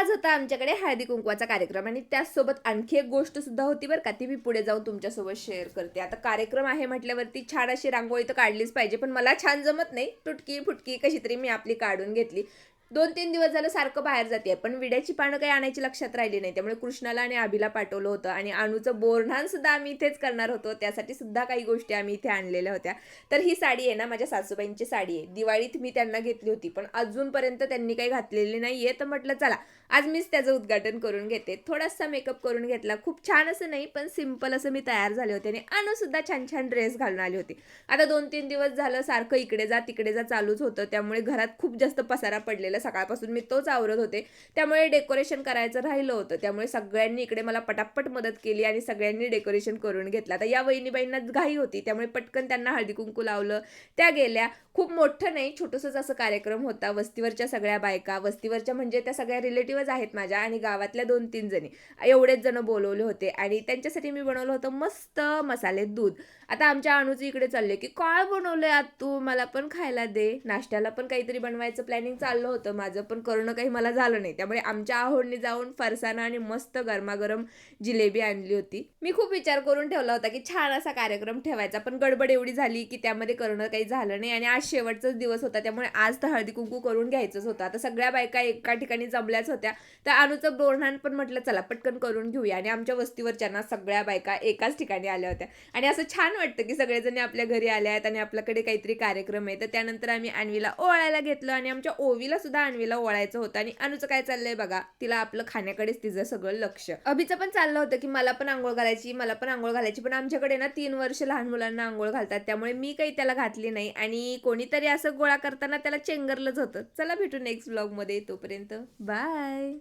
आज होता आमच्याकडे हळदी कुंकवाचा कार्यक्रम आणि त्याचसोबत आणखी एक गोष्ट सुद्धा होती बरं का, ती मी पुढे जाऊन तुमच्यासोबत शेअर करते. आता कार्यक्रम आहे म्हटल्यावरती छान अशी रांगोळी तर काढलीच पाहिजे, पण मला छान जमत नाही. तुटकी फुटकी कशी तरी मी आपली काढून घेतली. 2-3 दिवस झालं सारखं बाहेर जाते, पण विड्याची पानं काही आणायची लक्षात राहिली नाही. त्यामुळे कृष्णाला आणि अभिला पाठवलं होतं आणि अनूचं बोरन्हाण सुद्धा आम्ही इथेच करणार होतो. त्यासाठी सुद्धा काही गोष्टी आम्ही इथे आणलेल्या होत्या. तर ही साडी आहे ना, माझ्या सासूबाईंची साडी आहे. दिवाळीत मी त्यांना घेतली होती, पण अजूनपर्यंत त्यांनी काही घातलेली नाहीये. तर म्हटलं चला आज मीच त्याचं उद्घाटन करून घेते. थोडासा मेकअप करून घेतला. खूप छान असं नाही, पण सिंपल असं मी तयार झाले होते आणि अनु सुद्धा छान छान ड्रेस घालून आली होती. आता 2-3 दिवस झालं सारखं इकडे जा तिकडे जा चालूच होतं. त्यामुळे घरात खूप जास्त पसारा पडलेला. सकाळपासून मी तोच आवरत होते. त्यामुळे डेकोरेशन करायचं राहिलं होतं. त्यामुळे सगळ्यांनी इकडे मला पटापट मदत केली आणि सगळ्यांनी डेकोरेशन करून घेतलं. आता या वहिनीबाईंना घाई होती, त्यामुळे पटकन त्यांना हळदी कुंकू लावलं. त्या गेल्या. खूप मोठं नाही, छोटंसंच असं कार्यक्रम होता. वस्तीवरच्या सगळ्या बायका, वस्तीवरच्या म्हणजे त्या सगळ्या रिलेटिव्हच आहेत माझ्या आणि गावातल्या 2-3 जणी, एवढेच जण बोलवले होते आणि त्यांच्यासाठी मी बनवलं होतं मस्त मसाले दूध. आता आमच्या अणूचं इकडे चाललंय की काय बनवलंय आज तू, मला पण खायला दे. नाश्त्याला पण काहीतरी बनवायचं प्लॅनिंग चाललं होतं माझं, पण करणं काही मला झालं नाही. त्यामुळे आमच्या आहोडनी जाऊन फरसाणा आणि मस्त गरमागरम जिलेबी आणली होती. मी खूप विचार करून ठेवला होता की छान असा कार्यक्रम ठेवायचा, पण गडबड एवढी झाली की त्यामध्ये करणं काही झालं नाही आणि आज शेवटचाच दिवस होता. त्यामुळे आज तर हळदी कुंकू करून घ्यायचंच होतं. आता सगळ्या बायका एका ठिकाणी जमल्याच होत्या. तर अनूचं बोरन्हाण पण म्हटलं चला पटकन करून घेऊया आणि आमच्या वस्तीवरच्या ना सगळ्या बायका एकाच ठिकाणी आल्या होत्या आणि असं छान वाटतं की सगळेजण आपल्या घरी आले आहेत आणि आपल्याकडे काहीतरी कार्यक्रम आहे. तर त्यानंतर आम्ही अन्वीला ओवाळायला घेतलं आणि आमच्या ओवीला सुद्धा अन्वीला ओवाळायचं होतं आणि अनुचं काय चाललंय बघा, तिला आपलं खाण्याकडेच तिचं सगळं लक्ष. अभिचं पण चाललं होतं की मला पण आंघोळ घालायची, मला पण आंघोळ घालायची, पण आमच्याकडे ना 3 वर्ष लहान मुलांना आंघोळ घालतात. त्यामुळे मी काही त्याला घातली नाही आणि कोणीतरी असं गोळा करताना त्याला चेंगरलंच होतं. चला भेटू नेक्स्ट व्लॉगमध्ये. तोपर्यंत बाय.